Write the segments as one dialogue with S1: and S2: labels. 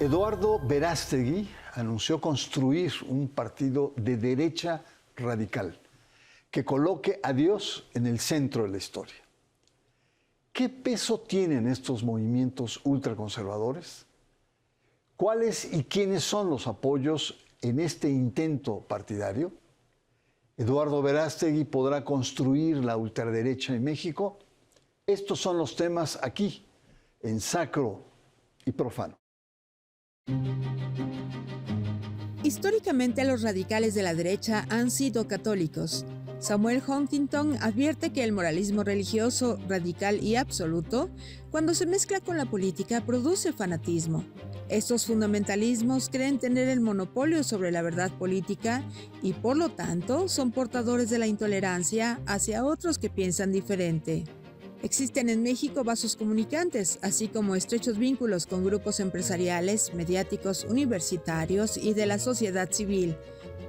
S1: Eduardo Verástegui anunció construir un partido de derecha radical que coloque a Dios en el centro de la historia. ¿Qué peso tienen estos movimientos ultraconservadores? ¿Cuáles y quiénes son los apoyos en este intento partidario? ¿Eduardo Verástegui podrá construir la ultraderecha en México? Estos son los temas aquí, en Sacro y Profano.
S2: Históricamente, los radicales de la derecha han sido católicos. Samuel Huntington advierte que el moralismo religioso, radical y absoluto, cuando se mezcla con la política, produce fanatismo. Estos fundamentalismos creen tener el monopolio sobre la verdad política y, por lo tanto, son portadores de la intolerancia hacia otros que piensan diferente. Existen en México vasos comunicantes, así como estrechos vínculos con grupos empresariales, mediáticos, universitarios y de la sociedad civil.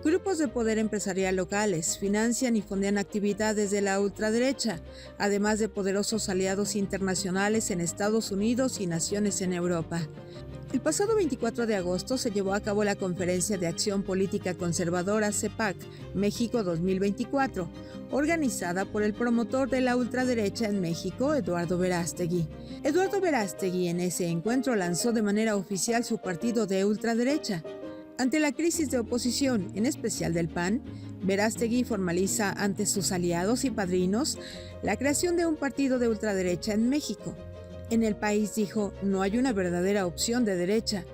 S2: Grupos de poder empresarial locales financian y fondean actividades de la ultraderecha, además de poderosos aliados internacionales en Estados Unidos y naciones en Europa. El pasado 24 de agosto se llevó a cabo la Conferencia de Acción Política Conservadora CEPAC México 2024, organizada por el promotor de la ultraderecha en México, Eduardo Verástegui. Eduardo Verástegui en ese encuentro lanzó de manera oficial su partido de ultraderecha. Ante la crisis de oposición, en especial del PAN, Verástegui formaliza ante sus aliados y padrinos la creación de un partido de ultraderecha en México. En el país dijo, no hay una verdadera opción de derecha.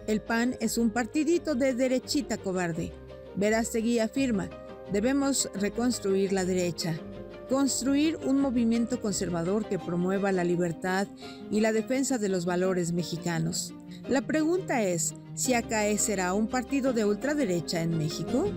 S2: El PAN es un partidito de derechita cobarde. Verástegui afirma, debemos reconstruir la derecha. Construir un movimiento conservador que promueva la libertad y la defensa de los valores mexicanos. La pregunta es, ¿si ACAE será un partido de ultraderecha en México?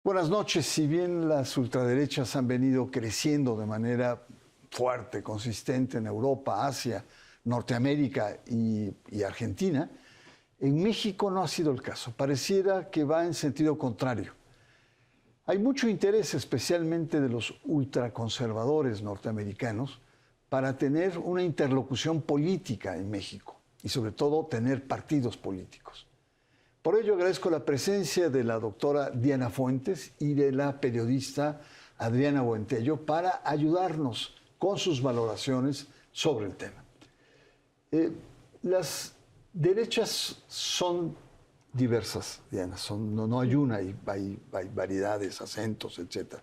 S1: Buenas noches. Si bien las ultraderechas han venido creciendo de manera fuerte, consistente en Europa, Asia, Norteamérica y Argentina, en México no ha sido el caso. Pareciera que va en sentido contrario. Hay mucho interés, especialmente de los ultraconservadores norteamericanos, para tener una interlocución política en México y sobre todo tener partidos políticos. Por ello agradezco la presencia de la doctora Diana Fuentes y de la periodista Adriana Buentello para ayudarnos con sus valoraciones sobre el tema. Las derechas son diversas, Diana, no hay una, hay variedades, acentos, etc.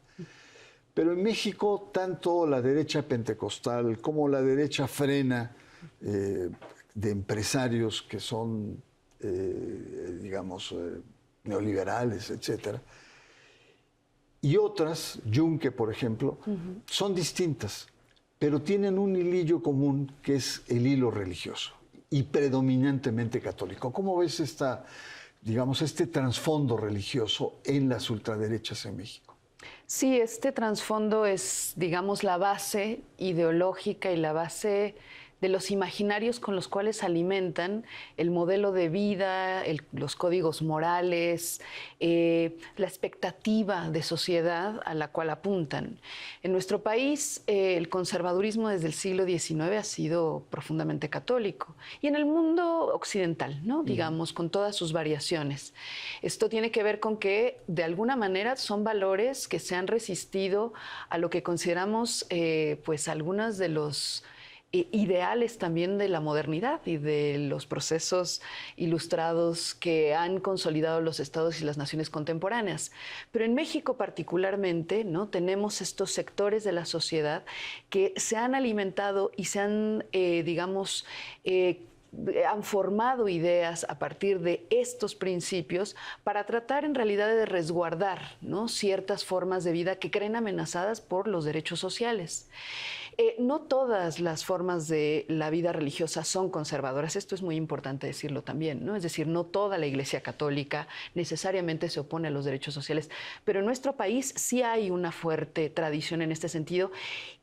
S1: Pero en México, tanto la derecha pentecostal como la derecha frena de empresarios que son, neoliberales, etc. Y otras, Yunque, por ejemplo, son distintas, pero tienen un hilillo común que es el hilo religioso y predominantemente católico. ¿Cómo ves este trasfondo religioso en las ultraderechas en México?
S3: Sí, este trasfondo es, la base ideológica y la base de los imaginarios con los cuales alimentan el modelo de vida, los códigos morales, la expectativa de sociedad a la cual apuntan. En nuestro país, el conservadurismo desde el siglo XIX ha sido profundamente católico, y en el mundo occidental, ¿no? Digamos, con todas sus variaciones. Esto tiene que ver con que, de alguna manera, son valores que se han resistido a lo que consideramos, algunas de los ideales también de la modernidad y de los procesos ilustrados que han consolidado los estados y las naciones contemporáneas. Pero en México particularmente, ¿no?, tenemos estos sectores de la sociedad que se han alimentado y se han, han formado ideas a partir de estos principios para tratar en realidad de resguardar, ¿no?, ciertas formas de vida que creen amenazadas por los derechos sociales. No todas las formas de la vida religiosa son conservadoras, esto es muy importante decirlo también, ¿no? Es decir, no toda la Iglesia Católica necesariamente se opone a los derechos sociales, pero en nuestro país sí hay una fuerte tradición en este sentido,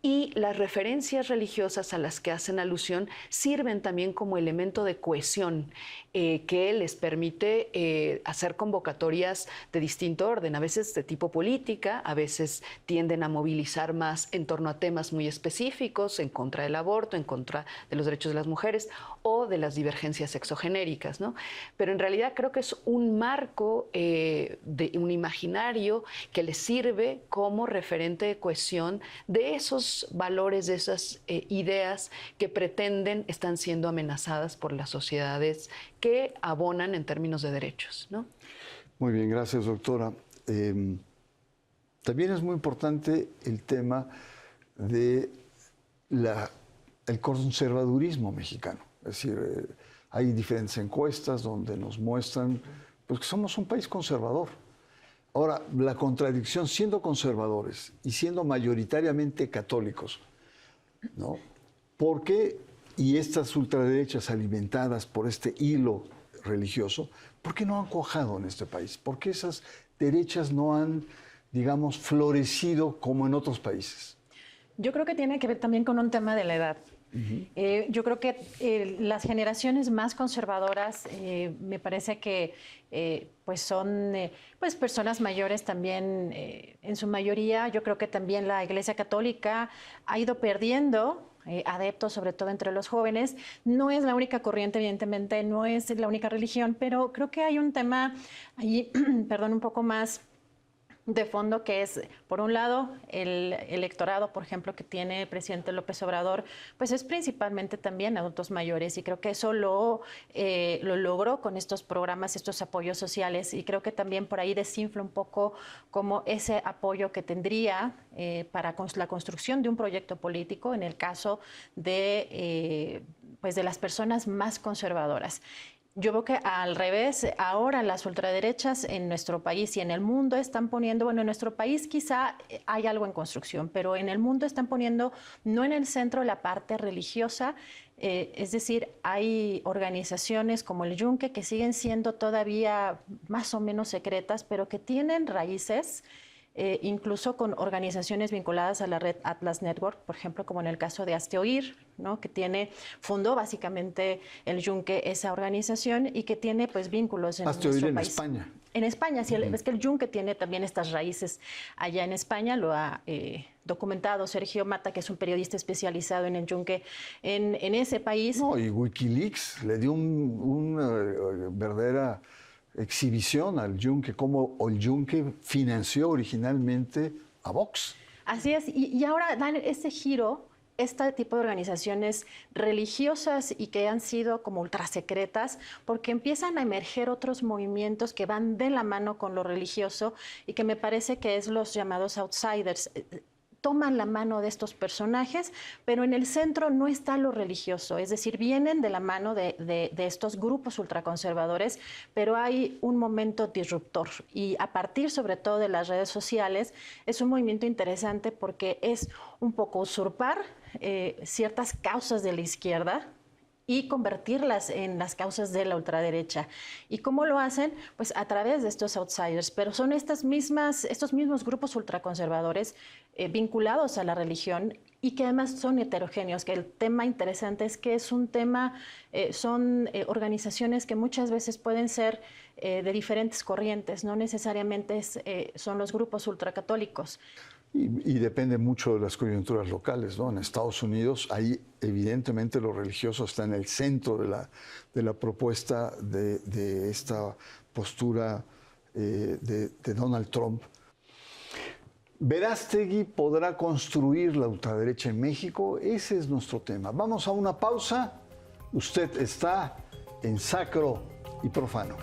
S3: y las referencias religiosas a las que hacen alusión sirven también como elementos elemento de cohesión que les permite hacer convocatorias de distinto orden, a veces de tipo política, a veces tienden a movilizar más en torno a temas muy específicos, en contra del aborto, en contra de los derechos de las mujeres o de las divergencias sexogenéricas, ¿no? Pero en realidad creo que es un marco, de un imaginario que les sirve como referente de cohesión de esos valores, de esas ideas que pretenden están siendo amenazadas por las sociedades que abonan en términos de derechos, ¿no?
S1: Muy bien, gracias, doctora. También es muy importante el tema de el conservadurismo mexicano. Es decir, hay diferentes encuestas donde nos muestran pues, que somos un país conservador. Ahora, la contradicción, siendo conservadores y siendo mayoritariamente católicos, ¿no? ¿Por qué, y estas ultraderechas alimentadas por este hilo religioso, por qué no han cuajado en este país? ¿Por qué esas derechas no han, digamos, florecido como en otros países?
S4: Yo creo que tiene que ver también con un tema de la edad. Yo creo que las generaciones más conservadoras me parece que pues son pues personas mayores también en su mayoría. Yo creo que también la Iglesia Católica ha ido perdiendo adeptos, sobre todo entre los jóvenes. No es la única corriente, evidentemente, no es la única religión, pero creo que hay un tema ahí, perdón, un poco más de fondo, que es, por un lado, el electorado, por ejemplo, que tiene el presidente López Obrador, pues es principalmente también adultos mayores, y creo que eso lo logró con estos programas, estos apoyos sociales, y creo que también por ahí desinfla un poco como ese apoyo que tendría para la construcción de un proyecto político en el caso de, pues de las personas más conservadoras. Yo veo que al revés, ahora las ultraderechas en nuestro país y en el mundo están poniendo, bueno, en nuestro país quizá hay algo en construcción, pero en el mundo están poniendo no en el centro la parte religiosa, es decir, hay organizaciones como el Yunque que siguen siendo todavía más o menos secretas, pero que tienen raíces, incluso con organizaciones vinculadas a la red Atlas Network, por ejemplo, como en el caso de Hazte Oír, ¿no? Que fundó básicamente el Yunque esa organización y que tiene pues vínculos en
S1: Hazte
S4: nuestro
S1: Oír
S4: país.
S1: en España.
S4: En España, sí, es que el Yunque tiene también estas raíces allá en España, lo ha documentado Sergio Mata, que es un periodista especializado en el Yunque en ese país.
S1: No, y Wikileaks le dio una verdadera exhibición al Yunque, como el Yunque financió originalmente a Vox.
S4: Así es, y ahora dan ese giro, este tipo de organizaciones religiosas y que han sido como ultrasecretas, porque empiezan a emerger otros movimientos que van de la mano con lo religioso y que me parece que es los llamados outsiders. Toman la mano de estos personajes, pero en el centro no está lo religioso, es decir, vienen de la mano de estos grupos ultraconservadores, pero hay un momento disruptor y a partir sobre todo de las redes sociales es un movimiento interesante porque es un poco usurpar ciertas causas de la izquierda y convertirlas en las causas de la ultraderecha. ¿Y cómo lo hacen? Pues a través de estos outsiders, pero son estos mismos grupos ultraconservadores vinculados a la religión y que además son heterogéneos, que el tema interesante es que es un tema, son organizaciones que muchas veces pueden ser de diferentes corrientes, no necesariamente son los grupos ultracatólicos.
S1: Y depende mucho de las coyunturas locales, ¿no? En Estados Unidos, ahí evidentemente lo religioso está en el centro de la propuesta de esta postura de Donald Trump. ¿Verástegui podrá construir la ultraderecha en México? Ese es nuestro tema. Vamos a una pausa. Usted está en Sacro y Profano.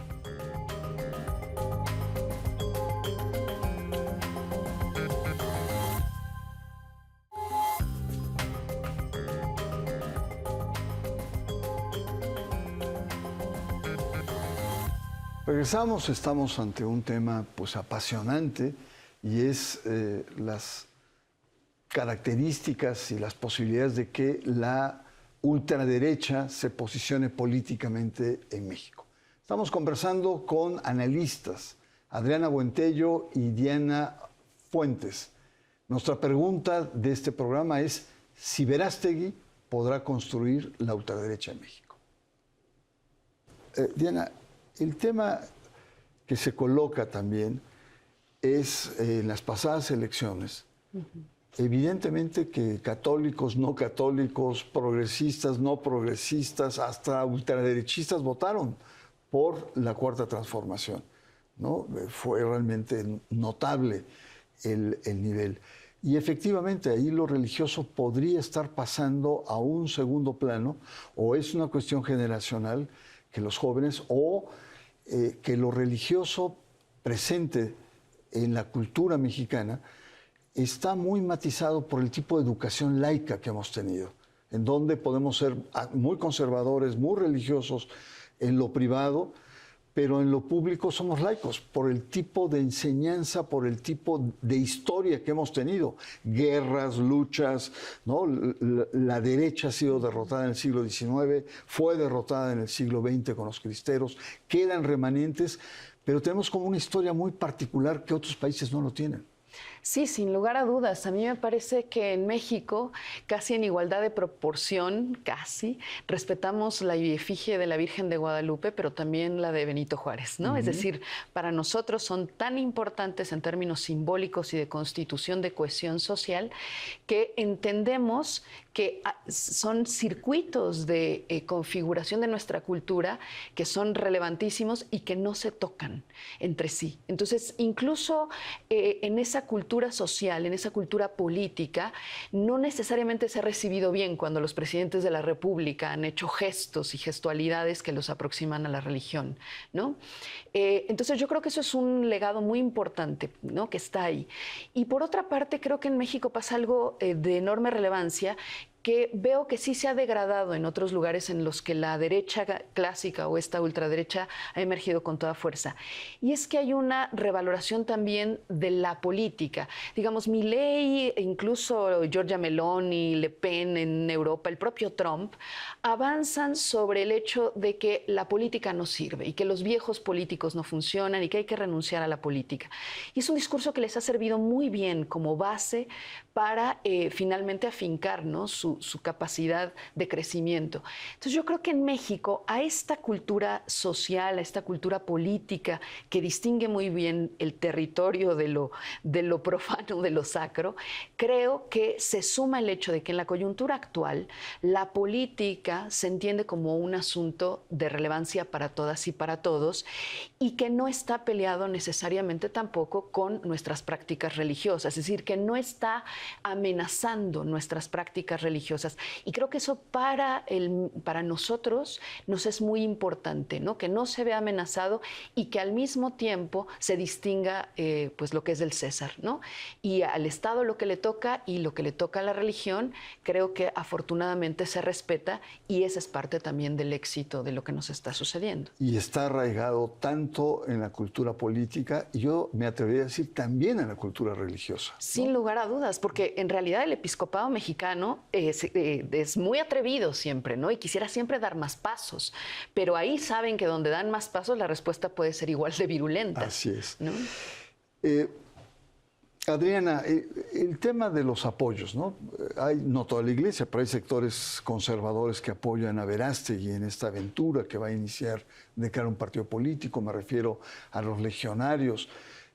S1: Regresamos, estamos ante un tema pues apasionante y es las características y las posibilidades de que la ultraderecha se posicione políticamente en México. Estamos conversando con analistas, Adriana Buentello y Diana Fuentes. Nuestra pregunta de este programa es si Verástegui podrá construir la ultraderecha en México. Diana, el tema que se coloca también es en las pasadas elecciones. Evidentemente que católicos, no católicos, progresistas, no progresistas, hasta ultraderechistas votaron por la Cuarta Transformación, ¿no? Fue realmente notable el nivel. Y efectivamente ahí lo religioso podría estar pasando a un segundo plano, o es una cuestión generacional que los jóvenes, o que lo religioso presente en la cultura mexicana está muy matizado por el tipo de educación laica que hemos tenido, en donde podemos ser muy conservadores, muy religiosos en lo privado, pero en lo público somos laicos, por el tipo de enseñanza, por el tipo de historia que hemos tenido. Guerras, luchas, ¿no? La derecha ha sido derrotada en el siglo XIX, fue derrotada en el siglo XX con los cristeros, quedan remanentes, pero tenemos como una historia muy particular que otros países no lo tienen.
S3: Sí, sin lugar a dudas. A mí me parece que en México, casi en igualdad de proporción, casi, respetamos la efigie de la Virgen de Guadalupe, pero también la de Benito Juárez, ¿no? Es decir, para nosotros son tan importantes en términos simbólicos y de constitución de cohesión social que entendemos que son circuitos de configuración de nuestra cultura que son relevantísimos y que no se tocan entre sí. Entonces, incluso en esa cultura social, en esa cultura política, no necesariamente se ha recibido bien cuando los presidentes de la República han hecho gestos y gestualidades que los aproximan a la religión, ¿no? Entonces, yo creo que eso es un legado muy importante, ¿no? Que está ahí. Y por otra parte, creo que en México pasa algo de enorme relevancia, que veo que sí se ha degradado en otros lugares en los que la derecha clásica o esta ultraderecha ha emergido con toda fuerza. Y es que hay una revaloración también de la política. Digamos, Milei, incluso Giorgia Meloni, Le Pen en Europa, el propio Trump, avanzan sobre el hecho de que la política no sirve y que los viejos políticos no funcionan y que hay que renunciar a la política. Y es un discurso que les ha servido muy bien como base para finalmente afincar, ¿no?, su capacidad de crecimiento. Entonces yo creo que en México a esta cultura social, a esta cultura política que distingue muy bien el territorio de lo profano, de lo sacro, creo que se suma el hecho de que en la coyuntura actual la política se entiende como un asunto de relevancia para todas y para todos y que no está peleado necesariamente tampoco con nuestras prácticas religiosas, es decir, que no está amenazando nuestras prácticas religiosas. Y creo que eso para nosotros nos es muy importante, ¿no? Que no se vea amenazado y que al mismo tiempo se distinga pues lo que es del César, ¿no? Y al Estado lo que le toca y lo que le toca a la religión, creo que afortunadamente se respeta y esa es parte también del éxito de lo que nos está sucediendo.
S1: Y está arraigado tanto en la cultura política y yo me atrevería a decir también en la cultura religiosa, ¿no?
S3: Sin lugar a dudas, porque en realidad el episcopado mexicano es muy atrevido siempre, ¿no? Y quisiera siempre dar más pasos, pero ahí saben que donde dan más pasos la respuesta puede ser igual de virulenta.
S1: Así es.
S3: ¿No?
S1: Adriana, el tema de los apoyos, ¿no? Hay, no toda la iglesia, pero hay sectores conservadores que apoyan a Verástegui en esta aventura que va a iniciar de cara a un partido político. Me refiero a los legionarios,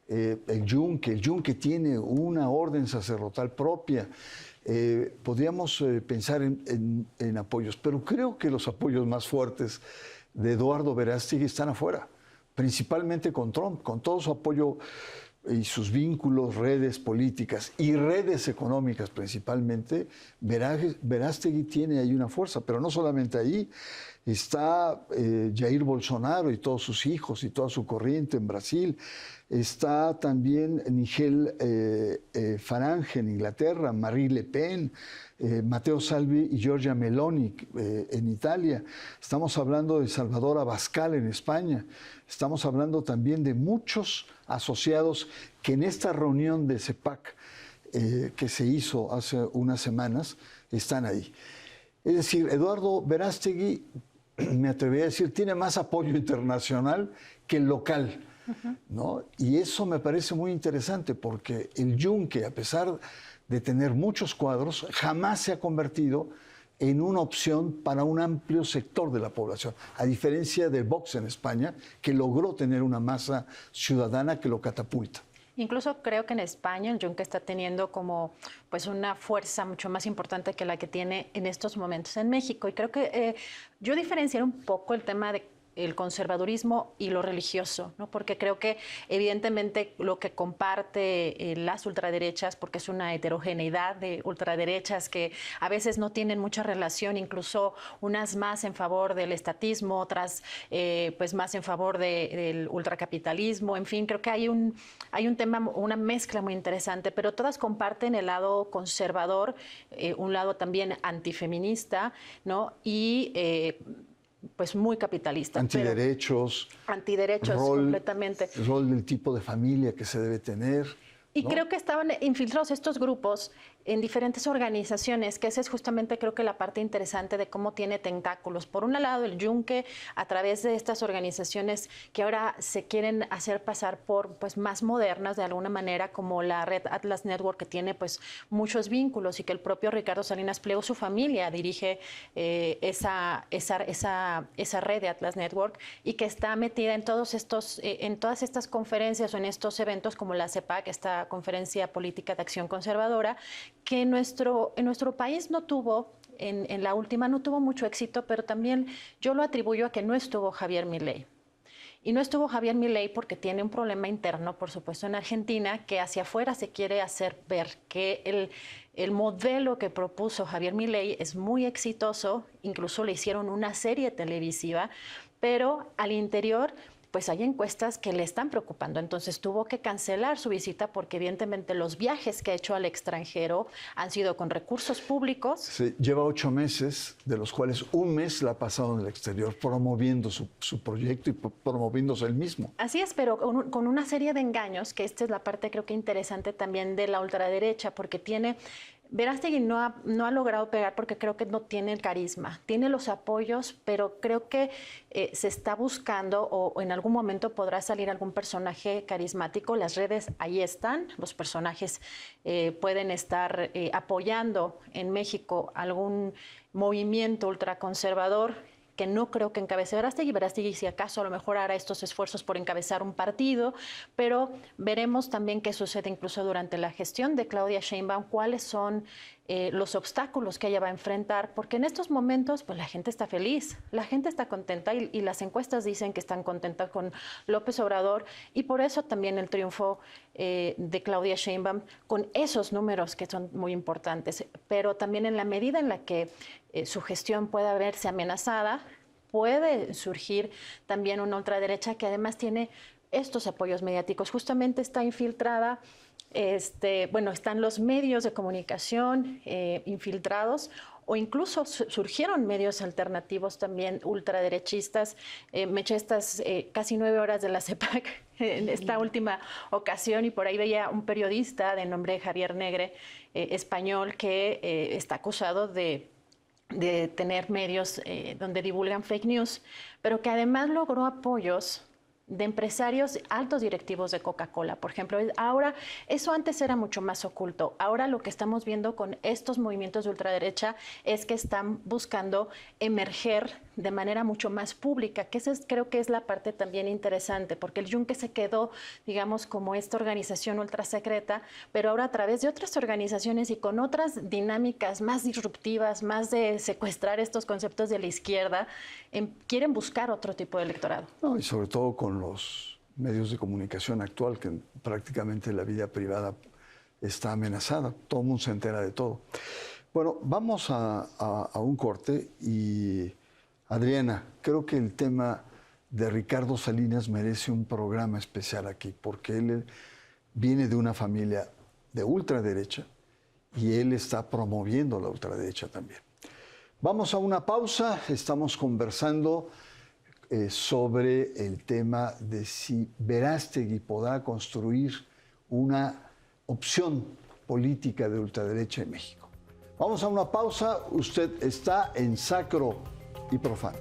S1: el Yunque tiene una orden sacerdotal propia. Podríamos pensar en apoyos, pero creo que los apoyos más fuertes de Eduardo Verástegui están afuera, principalmente con Trump, con todo su apoyo y sus vínculos, redes políticas y redes económicas principalmente. Verástegui tiene ahí una fuerza, pero no solamente ahí, está Jair Bolsonaro y todos sus hijos y toda su corriente en Brasil, está también Nigel Farage en Inglaterra, Marine Le Pen, Matteo Salvi y Giorgia Meloni en Italia. Estamos hablando de Salvador Abascal en España. Estamos hablando también de muchos asociados que en esta reunión de CEPAC que se hizo hace unas semanas están ahí. Es decir, Eduardo Verástegui, me atrevería a decir, tiene más apoyo internacional que local, ¿no? Y eso me parece muy interesante porque el Yunque, a pesar de tener muchos cuadros, jamás se ha convertido en una opción para un amplio sector de la población, a diferencia del Vox en España, que logró tener una masa ciudadana que lo catapulta.
S4: Incluso creo que en España el Yunque está teniendo como pues una fuerza mucho más importante que la que tiene en estos momentos en México. Y creo que yo diferenciaría un poco el tema de el conservadurismo y lo religioso, ¿no? Porque creo que evidentemente lo que comparte las ultraderechas, porque es una heterogeneidad de ultraderechas que a veces no tienen mucha relación, incluso unas más en favor del estatismo, otras pues más en favor del ultracapitalismo, en fin, creo que hay un tema, una mezcla muy interesante, pero todas comparten el lado conservador, un lado también antifeminista, ¿no? Y pues muy capitalista.
S1: Antiderechos.
S4: Antiderechos, completamente.
S1: Rol del tipo de familia que se debe tener.
S4: Y
S1: ¿no?
S4: creo que estaban infiltrados estos grupos en diferentes organizaciones, que esa es justamente creo que la parte interesante de cómo tiene tentáculos. Por un lado, el Yunque, a través de estas organizaciones que ahora se quieren hacer pasar por pues más modernas de alguna manera, como la red Atlas Network, que tiene pues muchos vínculos y que el propio Ricardo Salinas Pliego, su familia, dirige esa red de Atlas Network y que está metida en todas estas conferencias o en estos eventos como la CEPAC, esta Conferencia Política de Acción Conservadora, que en nuestro país no tuvo, en la última no tuvo mucho éxito, pero también yo lo atribuyo a que no estuvo Javier Milei. Y no estuvo Javier Milei porque tiene un problema interno, por supuesto, en Argentina, que hacia afuera se quiere hacer ver que el modelo que propuso Javier Milei es muy exitoso, incluso le hicieron una serie televisiva, pero al interior pues hay encuestas que le están preocupando. Entonces tuvo que cancelar su visita porque evidentemente los viajes que ha hecho al extranjero han sido con recursos públicos.
S1: Sí, lleva 8 meses, de los cuales 1 mes la ha pasado en el exterior promoviendo su proyecto y promoviéndose él mismo.
S4: Así es, pero con una serie de engaños, que esta es la parte creo que interesante también de la ultraderecha, porque tiene... Verástegui no ha logrado pegar porque creo que no tiene el carisma, tiene los apoyos, pero creo que se está buscando o en algún momento podrá salir algún personaje carismático. Las redes ahí están, los personajes pueden estar apoyando en México algún movimiento ultraconservador que no creo que encabece Verástegui. Verástegui, si acaso, a lo mejor hará estos esfuerzos por encabezar un partido, pero veremos también qué sucede incluso durante la gestión de Claudia Sheinbaum, cuáles son los obstáculos que ella va a enfrentar, porque en estos momentos pues la gente está feliz, la gente está contenta y las encuestas dicen que están contentas con López Obrador y por eso también el triunfo de Claudia Sheinbaum con esos números que son muy importantes, pero también en la medida en la que su gestión pueda verse amenazada, puede surgir también una ultraderecha que además tiene estos apoyos mediáticos. Justamente está infiltrada, están los medios de comunicación infiltrados o incluso surgieron medios alternativos también ultraderechistas. Me eché estas casi 9 horas de la CEPAC en esta última ocasión y por ahí veía un periodista de nombre Javier Negre, español, que está acusado de tener medios donde divulgan fake news, pero que además logró apoyos de empresarios altos directivos de Coca-Cola, por ejemplo. Ahora, eso antes era mucho más oculto. Ahora lo que estamos viendo con estos movimientos de ultraderecha es que están buscando emerger de manera mucho más pública, que esa creo que es la parte también interesante, porque el Yunque se quedó, digamos, como esta organización ultrasecreta, pero ahora a través de otras organizaciones y con otras dinámicas más disruptivas, más de secuestrar estos conceptos de la izquierda, quieren buscar otro tipo de electorado.
S1: No, y sobre todo con los medios de comunicación actual, que prácticamente la vida privada está amenazada. Todo el mundo se entera de todo. Bueno, vamos a un corte y, Adriana, creo que el tema de Ricardo Salinas merece un programa especial aquí, porque él viene de una familia de ultraderecha y él está promoviendo la ultraderecha también. Vamos a una pausa, estamos conversando sobre el tema de si Verástegui podrá construir una opción política de ultraderecha en México. Vamos a una pausa, usted está en Sacro y Profano.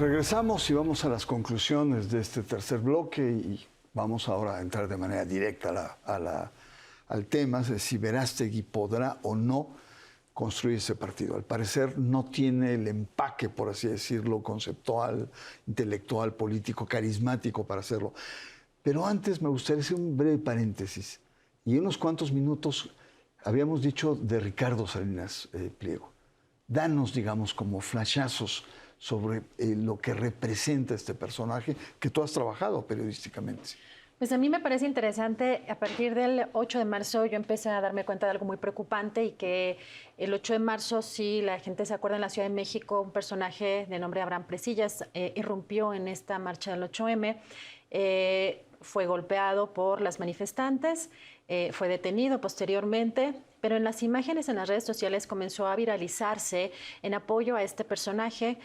S1: Regresamos y vamos a las conclusiones de este tercer bloque y vamos ahora a entrar de manera directa al tema de si Verástegui podrá o no construir ese partido. Al parecer no tiene el empaque, por así decirlo, conceptual, intelectual, político, carismático para hacerlo. Pero antes me gustaría hacer un breve paréntesis. Y unos cuantos minutos habíamos dicho de Ricardo Salinas Pliego. Danos, digamos, como flashazos sobre lo que representa este personaje que tú has trabajado periodísticamente.
S4: Pues a mí me parece interesante, a partir del 8 de marzo yo empecé a darme cuenta de algo muy preocupante y que el 8 de marzo, si la gente se acuerda, en la Ciudad de México, un personaje de nombre Abraham Presillas irrumpió en esta marcha del 8M, fue golpeado por las manifestantes, fue detenido posteriormente, pero en las imágenes en las redes sociales comenzó a viralizarse en apoyo a este personaje,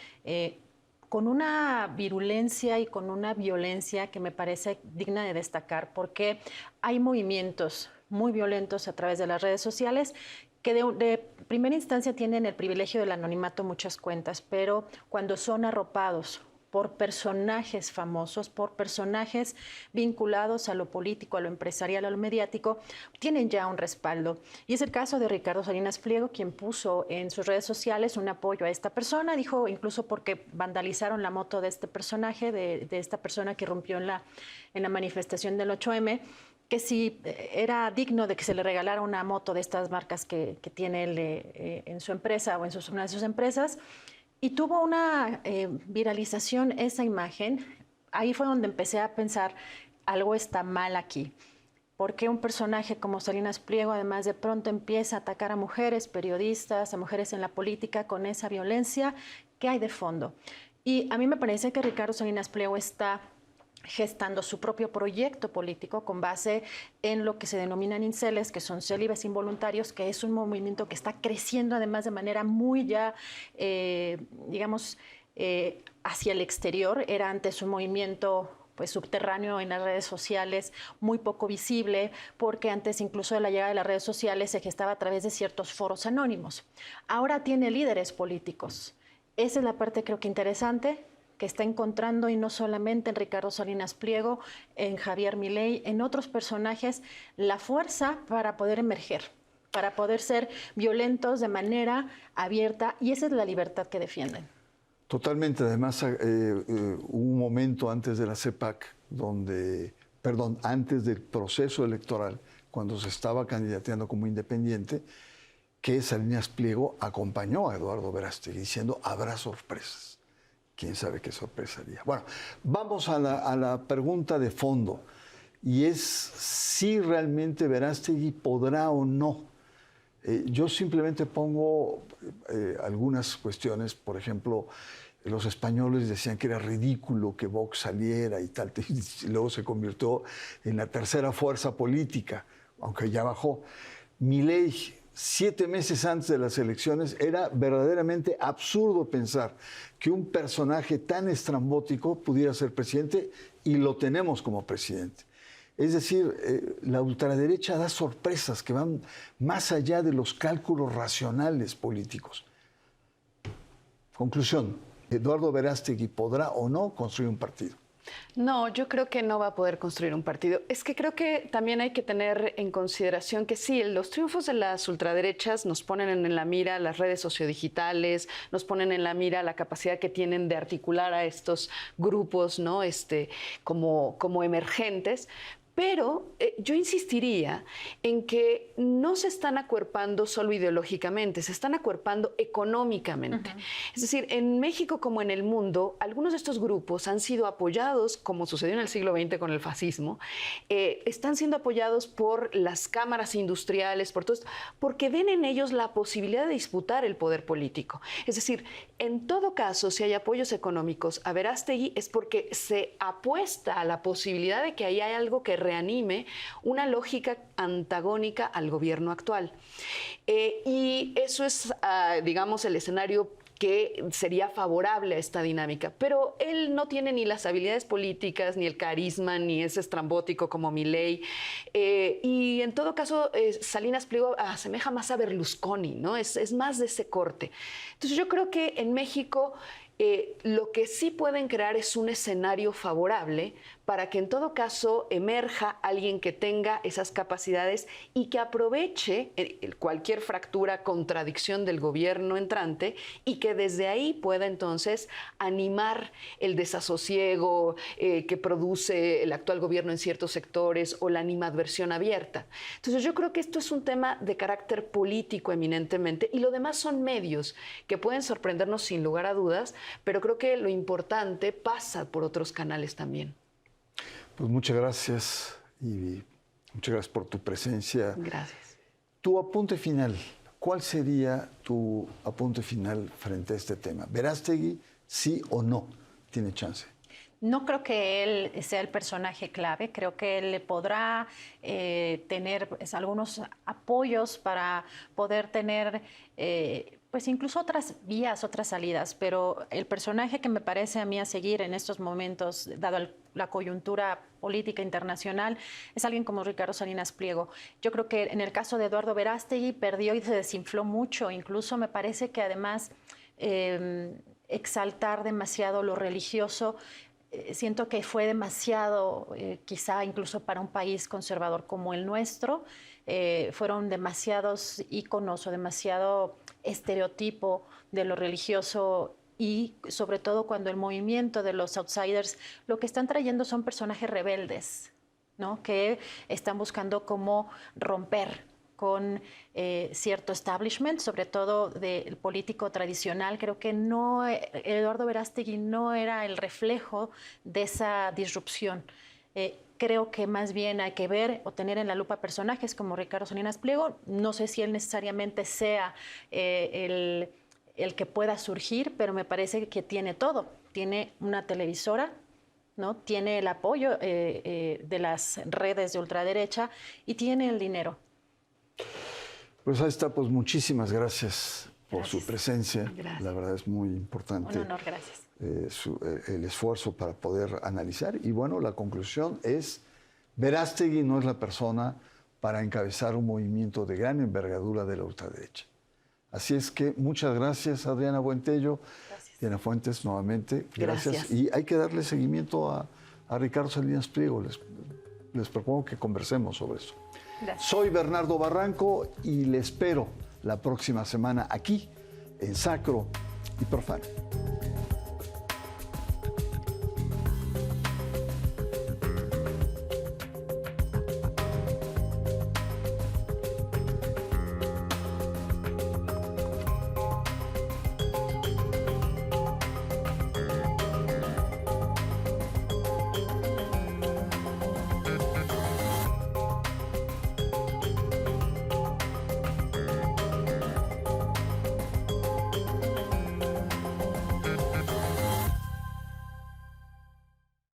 S4: con una virulencia y con una violencia que me parece digna de destacar, porque hay movimientos muy violentos a través de las redes sociales que de primera instancia tienen el privilegio del anonimato muchas cuentas, pero cuando son arropados por personajes famosos, por personajes vinculados a lo político, a lo empresarial, a lo mediático, tienen ya un respaldo. Y es el caso de Ricardo Salinas Pliego, quien puso en sus redes sociales un apoyo a esta persona, dijo incluso porque vandalizaron la moto de este personaje, de esta persona que irrumpió en la manifestación del 8M, que si era digno de que se le regalara una moto de estas marcas que tiene él en su empresa o en una de sus empresas. Y tuvo una viralización esa imagen. Ahí fue donde empecé a pensar, algo está mal aquí. ¿Por qué un personaje como Salinas Pliego, además, de pronto empieza a atacar a mujeres periodistas, a mujeres en la política con esa violencia? ¿Qué hay de fondo? Y a mí me parece que Ricardo Salinas Pliego está gestando su propio proyecto político con base en lo que se denominan inceles, que son célibes involuntarios, que es un movimiento que está creciendo además de manera muy ya, digamos, hacia el exterior. Era antes un movimiento pues subterráneo en las redes sociales, muy poco visible, porque antes incluso de la llegada de las redes sociales se gestaba a través de ciertos foros anónimos. Ahora tiene líderes políticos. Esa es la parte creo que interesante, que está encontrando, y no solamente en Ricardo Salinas Pliego, en Javier Milei, en otros personajes, la fuerza para poder emerger, para poder ser violentos de manera abierta, y esa es la libertad que defienden.
S1: Totalmente. Además, hubo un momento antes de la CEPAC, antes del proceso electoral, cuando se estaba candidateando como independiente, que Salinas Pliego acompañó a Eduardo Verástegui diciendo, habrá sorpresas. ¿Quién sabe qué sorpresa haría? Bueno, vamos a la pregunta de fondo, y es si realmente Verástegui podrá o no. Yo simplemente pongo algunas cuestiones. Por ejemplo, los españoles decían que era ridículo que Vox saliera y tal, y luego se convirtió en la tercera fuerza política, aunque ya bajó. Milei, 7 meses antes de las elecciones, era verdaderamente absurdo pensar que un personaje tan estrambótico pudiera ser presidente, y lo tenemos como presidente. Es decir, la ultraderecha da sorpresas que van más allá de los cálculos racionales políticos. Conclusión, ¿Eduardo Verástegui podrá o no construir un partido?
S3: No, yo creo que no va a poder construir un partido. Es que creo que también hay que tener en consideración que sí, los triunfos de las ultraderechas nos ponen en la mira las redes sociodigitales, nos ponen en la mira la capacidad que tienen de articular a estos grupos, ¿no? Como emergentes. Pero yo insistiría en que no se están acuerpando solo ideológicamente, se están acuerpando económicamente. Es decir, en México como en el mundo, algunos de estos grupos han sido apoyados, como sucedió en el siglo XX con el fascismo, están siendo apoyados por las cámaras industriales, por todo esto, porque ven en ellos la posibilidad de disputar el poder político. Es decir, en todo caso, si hay apoyos económicos a Verástegui, es porque se apuesta a la posibilidad de que ahí hay algo que reanime una lógica antagónica al gobierno actual. Y eso es, digamos, el escenario que sería favorable a esta dinámica. Pero él no tiene ni las habilidades políticas, ni el carisma, ni es estrambótico como Milei. Y en todo caso, Salinas Pliego asemeja más a Berlusconi, ¿no? Es más de ese corte. Entonces yo creo que en México Lo que sí pueden crear es un escenario favorable para que en todo caso emerja alguien que tenga esas capacidades y que aproveche cualquier fractura, contradicción del gobierno entrante y que desde ahí pueda entonces animar el desasosiego que produce el actual gobierno en ciertos sectores o la animadversión abierta. Entonces yo creo que esto es un tema de carácter político eminentemente y lo demás son medios que pueden sorprendernos sin lugar a dudas, pero creo que lo importante pasa por otros canales también.
S1: Pues muchas gracias y muchas gracias por tu presencia.
S3: Gracias.
S1: Tu apunte final, ¿cuál sería tu apunte final frente a este tema? ¿Verástegui, sí o no, tiene chance?
S4: No creo que él sea el personaje clave, creo que él podrá tener algunos apoyos para poder tener pues incluso otras vías, otras salidas, pero el personaje que me parece a mí a seguir en estos momentos, dado la coyuntura política internacional, es alguien como Ricardo Salinas Pliego. Yo creo que en el caso de Eduardo Verástegui perdió y se desinfló mucho, incluso me parece que además exaltar demasiado lo religioso, siento que fue demasiado, quizá incluso para un país conservador como el nuestro, fueron demasiados íconos o demasiado estereotipo de lo religioso y sobre todo cuando el movimiento de los outsiders lo que están trayendo son personajes rebeldes, ¿no? Que están buscando cómo romper con cierto establishment, sobre todo del político tradicional. Creo que no, Eduardo Verástegui no era el reflejo de esa disrupción. Creo que más bien hay que ver o tener en la lupa personajes como Ricardo Salinas Pliego. No sé si él necesariamente sea el que pueda surgir, pero me parece que tiene todo. Tiene una televisora, ¿no? Tiene el apoyo de las redes de ultraderecha y tiene el dinero.
S1: Pues ahí está, pues muchísimas gracias por su presencia.
S3: Gracias.
S1: La verdad es muy importante.
S4: Un honor, gracias.
S1: El esfuerzo para poder analizar. Y bueno, la conclusión es, Verástegui no es la persona para encabezar un movimiento de gran envergadura de la ultraderecha. Así es que muchas gracias, Adriana Buentello.
S4: Gracias.
S1: Diana Fuentes, nuevamente. Gracias.
S3: Gracias.
S1: Y hay que darle seguimiento a Ricardo Salinas Pliego. Les propongo que conversemos sobre eso.
S4: Gracias.
S1: Soy Bernardo Barranco y le espero la próxima semana aquí en Sacro y Profano.